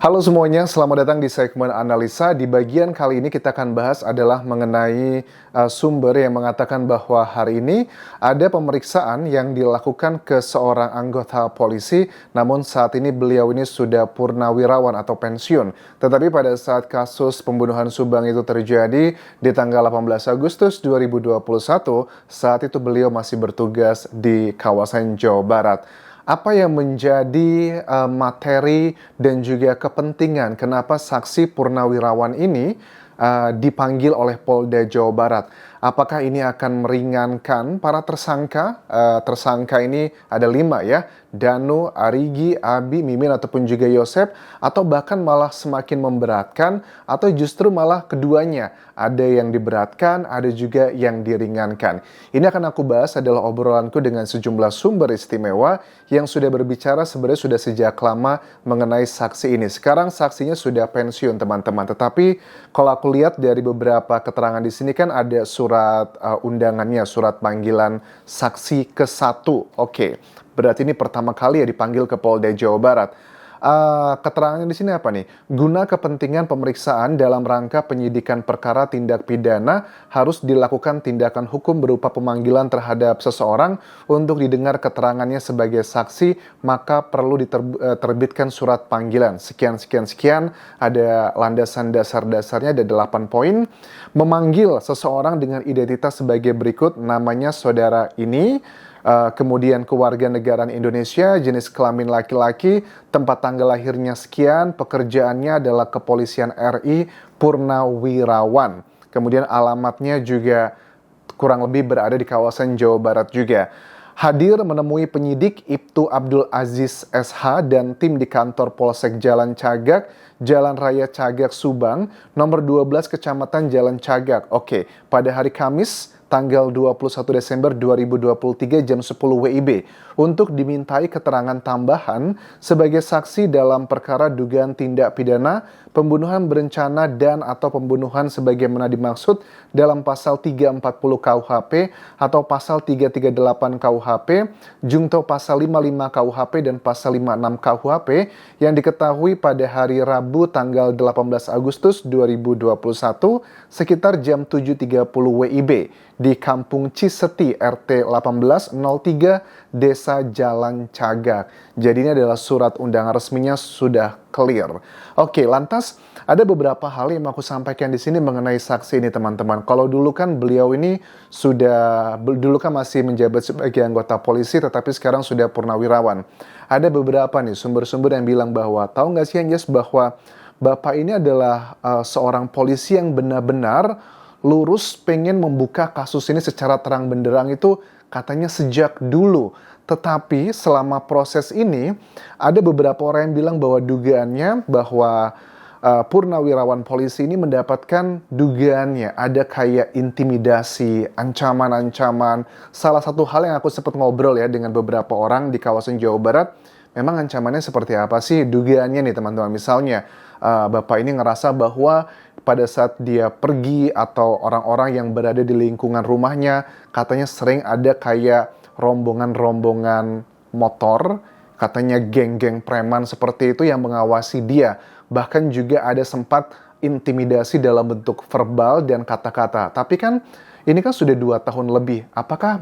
Halo semuanya, selamat datang di segmen analisa. Di bagian kali ini kita akan bahas adalah mengenai sumber yang mengatakan bahwa hari ini ada pemeriksaan yang dilakukan ke seorang anggota polisi, namun saat ini beliau ini sudah purnawirawan atau pensiun. Tetapi pada saat kasus pembunuhan Subang itu terjadi di tanggal 18 Agustus 2021, saat itu beliau masih bertugas di kawasan Jawa Barat. Apa yang menjadi materi dan juga kepentingan kenapa saksi purnawirawan ini dipanggil oleh Polda Jawa Barat? Apakah ini akan meringankan para tersangka? Tersangka ini ada 5 ya, Danu, Arigi, Abi, Mimin ataupun juga Yosep, atau bahkan malah semakin memberatkan, atau justru malah keduanya, ada yang diberatkan, ada juga yang diringankan. Ini akan aku bahas adalah obrolanku dengan sejumlah sumber istimewa yang sudah berbicara sebenarnya sudah sejak lama mengenai saksi ini. Sekarang saksinya sudah pensiun teman-teman, tetapi kalau aku lihat dari beberapa keterangan di sini kan ada surat undangannya, surat panggilan saksi ke-1. Oke, berarti ini pertama kali ya dipanggil ke Polda Jawa Barat. Keterangannya di sini apa nih? Guna kepentingan pemeriksaan dalam rangka penyidikan perkara tindak pidana harus dilakukan tindakan hukum berupa pemanggilan terhadap seseorang untuk didengar keterangannya sebagai saksi, maka perlu diterbitkan surat panggilan. Sekian, ada landasan dasar-dasarnya, ada 8 poin. Memanggil seseorang dengan identitas sebagai berikut, namanya saudara ini, kemudian kewarganegaraan Indonesia, jenis kelamin laki-laki, tempat tanggal lahirnya sekian, pekerjaannya adalah Kepolisian RI, purnawirawan. Kemudian alamatnya juga kurang lebih berada di kawasan Jawa Barat juga. Hadir menemui penyidik Ibtu Abdul Aziz SH dan tim di kantor Polsek Jalan Cagak, Jalan Raya Cagak Subang, nomor 12 Kecamatan Jalan Cagak. Oke, pada hari Kamis, tanggal 21 Desember 2023 jam 10 WIB untuk dimintai keterangan tambahan sebagai saksi dalam perkara dugaan tindak pidana pembunuhan berencana dan atau pembunuhan sebagaimana dimaksud dalam pasal 340 KUHP atau pasal 338 KUHP, junto pasal 55 KUHP dan pasal 56 KUHP yang diketahui pada hari Rabu tanggal 18 Agustus 2021 sekitar jam 7.30 WIB di Kampung Ciseti RT 1803 Desa Jalan Cagak. Jadi ini adalah surat undangan resminya sudah clear. Oke, lantas ada beberapa hal yang aku sampaikan di sini mengenai saksi ini teman-teman. Kalau dulu kan beliau ini dulu kan masih menjabat sebagai anggota polisi, tetapi sekarang sudah purnawirawan. Ada beberapa nih sumber-sumber yang bilang bahwa, tahu nggak sih Anjas bahwa Bapak ini adalah seorang polisi yang benar-benar lurus pengen membuka kasus ini secara terang benderang itu katanya sejak dulu. Tetapi selama proses ini ada beberapa orang yang bilang bahwa dugaannya bahwa purnawirawan polisi ini mendapatkan dugaannya ada kayak intimidasi, ancaman-ancaman. Salah satu hal yang aku sempat ngobrol ya dengan beberapa orang di kawasan Jawa Barat, memang ancamannya seperti apa sih dugaannya nih teman-teman. Misalnya Bapak ini ngerasa bahwa pada saat dia pergi atau orang-orang yang berada di lingkungan rumahnya katanya sering ada kayak rombongan-rombongan motor, katanya geng-geng preman seperti itu yang mengawasi dia. Bahkan juga ada sempat intimidasi dalam bentuk verbal dan kata-kata. Tapi kan ini kan sudah 2 tahun lebih. Apakah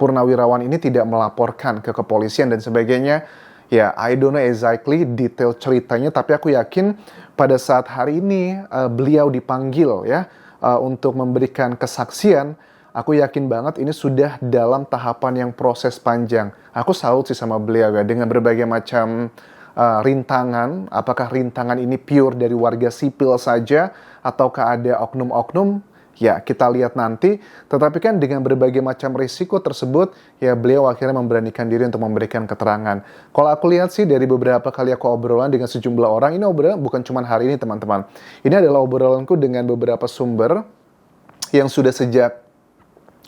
purnawirawan ini tidak melaporkan ke kepolisian dan sebagainya? Ya, I don't know exactly detail ceritanya, tapi aku yakin pada saat hari ini beliau dipanggil ya untuk memberikan kesaksian, aku yakin banget ini sudah dalam tahapan yang proses panjang. Aku salut sih sama beliau ya dengan berbagai macam rintangan. Apakah rintangan ini pure dari warga sipil saja ataukah ada oknum-oknum? Ya, kita lihat nanti. Tetapi kan dengan berbagai macam risiko tersebut, ya beliau akhirnya memberanikan diri untuk memberikan keterangan. Kalau aku lihat sih dari beberapa kali aku obrolan dengan sejumlah orang, ini obrolan bukan cuma hari ini teman-teman. Ini adalah obrolanku dengan beberapa sumber yang sudah sejak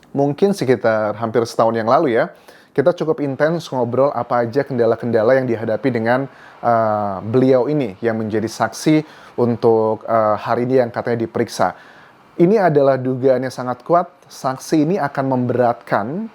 mungkin sekitar hampir setahun yang lalu ya. Kita cukup intens ngobrol apa aja kendala-kendala yang dihadapi dengan beliau ini yang menjadi saksi untuk hari ini yang katanya diperiksa. Ini adalah dugaannya sangat kuat, saksi ini akan memberatkan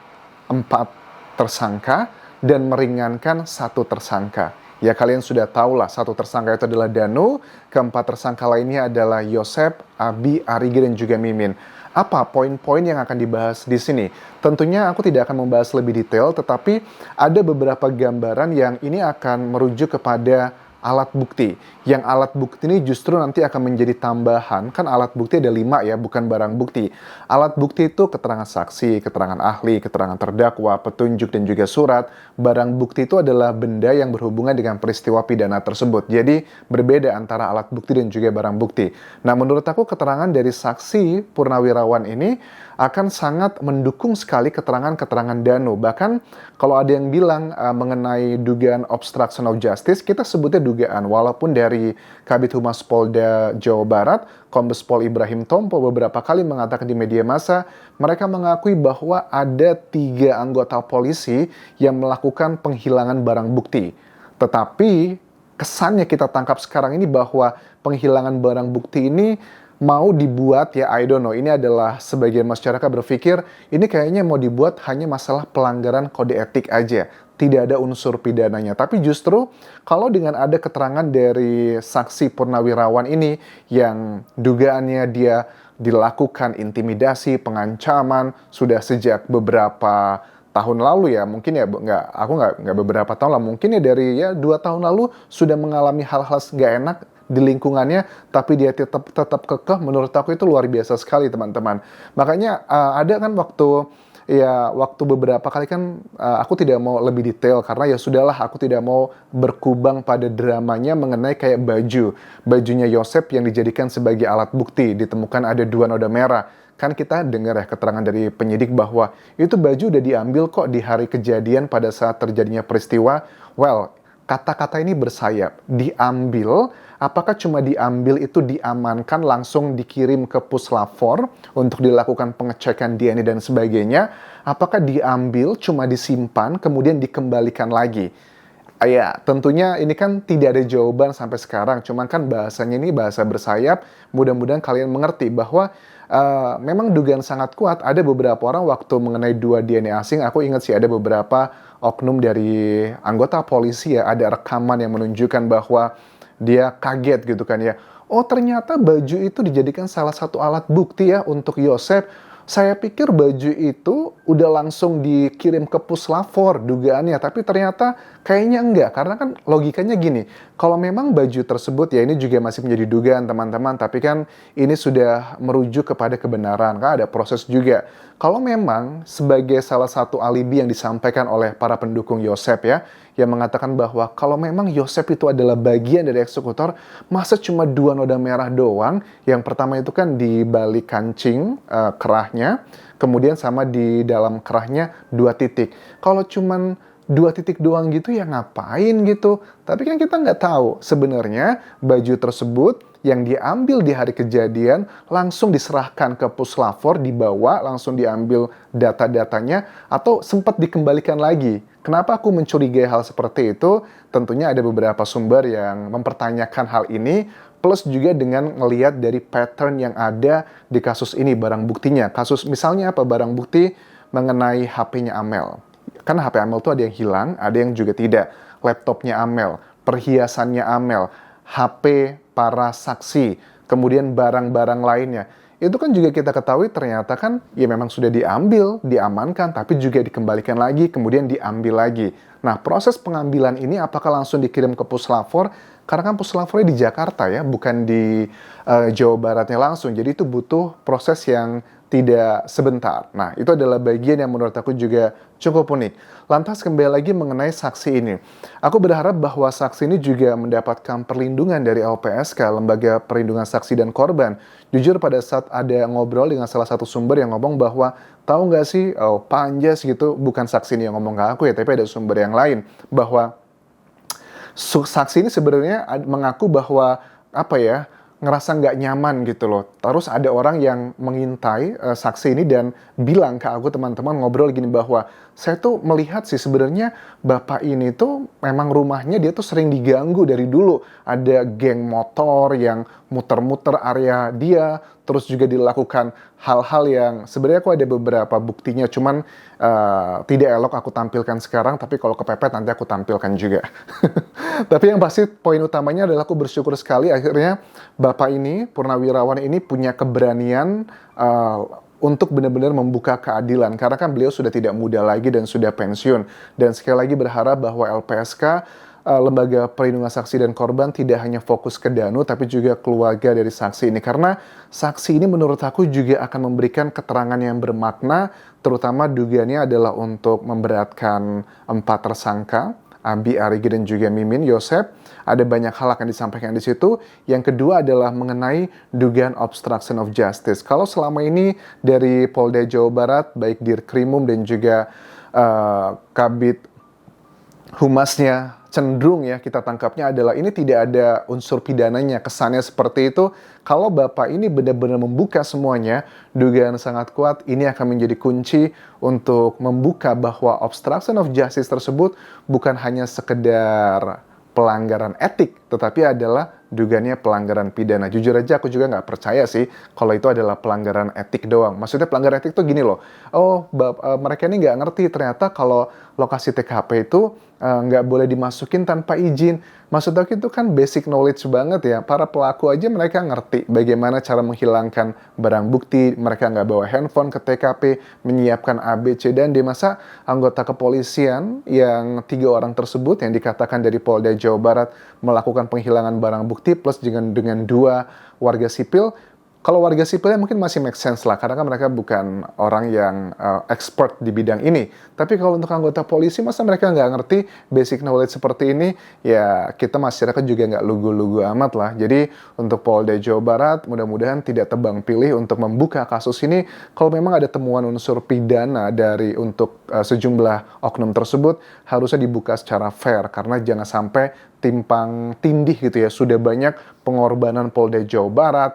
4 tersangka dan meringankan 1 tersangka. Ya kalian sudah tahu lah, satu tersangka itu adalah Danu, keempat tersangka lainnya adalah Yosep, Abi, Arigi, dan juga Mimin. Apa poin-poin yang akan dibahas di sini? Tentunya aku tidak akan membahas lebih detail, tetapi ada beberapa gambaran yang ini akan merujuk kepada alat bukti. Yang alat bukti ini justru nanti akan menjadi tambahan, kan alat bukti ada 5 ya, bukan barang bukti. Alat bukti itu keterangan saksi, keterangan ahli, keterangan terdakwa, petunjuk, dan juga surat. Barang bukti itu adalah benda yang berhubungan dengan peristiwa pidana tersebut. Jadi berbeda antara alat bukti dan juga barang bukti. Nah, menurut aku keterangan dari saksi Purnawirawan ini akan sangat mendukung sekali keterangan-keterangan Danu. Bahkan kalau ada yang bilang mengenai dugaan obstruction of justice, kita sebutnya dugaan. Walaupun dari Kabid Humas Polda Jawa Barat, Kombes Pol Ibrahim Tompo beberapa kali mengatakan di media massa, mereka mengakui bahwa ada 3 anggota polisi yang melakukan penghilangan barang bukti. Tetapi kesannya kita tangkap sekarang ini bahwa penghilangan barang bukti ini mau dibuat ya, I don't know, ini adalah sebagian masyarakat berpikir ini kayaknya mau dibuat hanya masalah pelanggaran kode etik aja, tidak ada unsur pidananya. Tapi justru kalau dengan ada keterangan dari saksi Purnawirawan ini yang dugaannya dia dilakukan intimidasi, pengancaman sudah sejak beberapa tahun lalu ya, mungkin ya aku nggak beberapa tahun lah, mungkin ya dari ya 2 tahun lalu sudah mengalami hal-hal nggak enak di lingkungannya, tapi dia tetap kekeh. Menurut aku itu luar biasa sekali, teman-teman. Makanya ada kan waktu beberapa kali kan aku tidak mau lebih detail karena ya sudahlah, aku tidak mau berkubang pada dramanya mengenai kayak bajunya Yosep yang dijadikan sebagai alat bukti, ditemukan ada 2 noda merah. Kan kita dengar ya keterangan dari penyidik bahwa itu baju udah diambil kok di hari kejadian pada saat terjadinya peristiwa. Well, kata-kata ini bersayap. Diambil, apakah cuma diambil itu diamankan langsung dikirim ke Puslapfor untuk dilakukan pengecekan DNA dan sebagainya? Apakah diambil cuma disimpan kemudian dikembalikan lagi? Ya, tentunya ini kan tidak ada jawaban sampai sekarang. Cuman kan bahasanya ini bahasa bersayap. Mudah-mudahan kalian mengerti bahwa memang dugaan sangat kuat. Ada beberapa orang waktu mengenai 2 DNA asing, aku ingat sih ada beberapa oknum dari anggota polisi ya, ada rekaman yang menunjukkan bahwa dia kaget gitu kan ya. Oh, ternyata baju itu dijadikan salah satu alat bukti ya untuk Yosep. Saya pikir baju itu udah langsung dikirim ke Puslapfor dugaannya, tapi ternyata kayaknya enggak. Karena kan logikanya gini, kalau memang baju tersebut ya ini juga masih menjadi dugaan teman-teman, tapi kan ini sudah merujuk kepada kebenaran, kan ada proses juga. Kalau memang sebagai salah satu alibi yang disampaikan oleh para pendukung Yosep ya, yang mengatakan bahwa kalau memang Yosep itu adalah bagian dari eksekutor, masa cuma 2 noda merah doang? Yang pertama itu kan di balik kancing kerahnya, kemudian sama di dalam kerahnya 2 titik. Kalau cuma 2 titik doang gitu ya ngapain gitu? Tapi kan kita nggak tahu sebenarnya baju tersebut yang diambil di hari kejadian langsung diserahkan ke Puslapfor, dibawa langsung diambil data-datanya atau sempat dikembalikan lagi. Kenapa aku mencurigai hal seperti itu? Tentunya ada beberapa sumber yang mempertanyakan hal ini, plus juga dengan melihat dari pattern yang ada di kasus ini, barang buktinya. Kasus misalnya apa? Barang bukti mengenai HP-nya Amel. Kan HP Amel itu ada yang hilang, ada yang juga tidak. Laptopnya Amel, perhiasannya Amel, HP para saksi, kemudian barang-barang lainnya. Itu kan juga kita ketahui ternyata kan ya memang sudah diambil, diamankan, tapi juga dikembalikan lagi, kemudian diambil lagi. Nah, proses pengambilan ini apakah langsung dikirim ke Puslapfor? Karena kan Puslapfornya di Jakarta ya, bukan di Jawa Baratnya langsung. Jadi itu butuh proses yang tidak sebentar. Nah, itu adalah bagian yang menurut aku juga cukup unik. Lantas kembali lagi mengenai saksi ini. Aku berharap bahwa saksi ini juga mendapatkan perlindungan dari LPSK, Lembaga Perlindungan Saksi dan Korban. Jujur pada saat ada ngobrol dengan salah satu sumber yang ngomong bahwa, tahu nggak sih, Pak Anjas gitu, bukan saksi ini yang ngomong ke aku ya, tapi ada sumber yang lain, bahwa saksi ini sebenarnya mengaku bahwa apa ya, ngerasa nggak nyaman gitu loh. Terus ada orang yang mengintai saksi ini dan bilang ke aku, teman-teman ngobrol gini bahwa saya tuh melihat sih sebenarnya bapak ini tuh memang rumahnya dia tuh sering diganggu dari dulu. Ada geng motor yang muter-muter area dia, terus juga dilakukan hal-hal yang sebenarnya aku ada beberapa buktinya, cuman tidak elok aku tampilkan sekarang, tapi kalau kepepet nanti aku tampilkan juga. Tapi yang pasti poin utamanya adalah aku bersyukur sekali akhirnya bapak ini, Purnawirawan ini punya keberanian untuk benar-benar membuka keadilan. Karena kan beliau sudah tidak muda lagi dan sudah pensiun. Dan sekali lagi berharap bahwa LPSK, Lembaga Perlindungan Saksi dan Korban, tidak hanya fokus ke Danu, tapi juga keluarga dari saksi ini. Karena saksi ini menurut aku juga akan memberikan keterangan yang bermakna, terutama dugaannya adalah untuk memberatkan 4 tersangka, Abi, Arigi, dan juga Mimin, Yosep. Ada banyak hal akan disampaikan di situ. Yang kedua adalah mengenai dugaan obstruction of justice. Kalau selama ini dari Polda Jawa Barat, baik Dirkrimum dan juga Kabid Humasnya, cenderung ya kita tangkapnya adalah ini tidak ada unsur pidananya, kesannya seperti itu. Kalau Bapak ini benar-benar membuka semuanya, dugaan sangat kuat ini akan menjadi kunci untuk membuka bahwa obstruction of justice tersebut bukan hanya sekedar pelanggaran etik, tetapi adalah dugaannya pelanggaran pidana. Jujur aja aku juga nggak percaya sih kalau itu adalah pelanggaran etik doang. Maksudnya pelanggaran etik tuh gini loh, mereka ini nggak ngerti ternyata kalau lokasi TKP itu nggak boleh dimasukin tanpa izin. Maksud aku itu kan basic knowledge banget ya. Para pelaku aja mereka ngerti bagaimana cara menghilangkan barang bukti. Mereka nggak bawa handphone ke TKP, menyiapkan A, B, C, dan D. Masa anggota kepolisian yang 3 orang tersebut yang dikatakan dari Polda Jawa Barat melakukan penghilangan barang bukti plus dengan 2 warga sipil. Kalau warga sipilnya mungkin masih make sense lah, karena kan mereka bukan orang yang expert di bidang ini. Tapi kalau untuk anggota polisi, masa mereka nggak ngerti basic knowledge seperti ini? Ya, kita masyarakat juga nggak lugu-lugu amat lah. Jadi, untuk Polda Jawa Barat, mudah-mudahan tidak tebang pilih untuk membuka kasus ini. Kalau memang ada temuan unsur pidana dari untuk sejumlah oknum tersebut, harusnya dibuka secara fair. Karena jangan sampai timpang tindih gitu ya. Sudah banyak pengorbanan Polda Jawa Barat,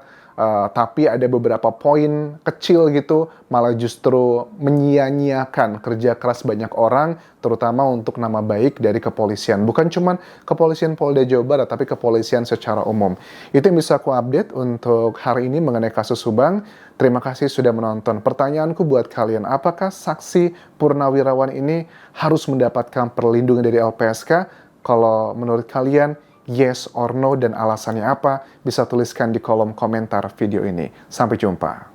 tapi ada beberapa poin kecil gitu malah justru menyia-nyiakan kerja keras banyak orang, terutama untuk nama baik dari kepolisian. Bukan cuma kepolisian Polda Jawa Barat, tapi kepolisian secara umum. Itu yang bisa aku update untuk hari ini mengenai kasus Subang. Terima kasih sudah menonton. Pertanyaanku buat kalian, apakah saksi Purnawirawan ini harus mendapatkan perlindungan dari LPSK? Kalau menurut kalian, yes or no, dan alasannya apa, bisa tuliskan di kolom komentar video ini. Sampai jumpa.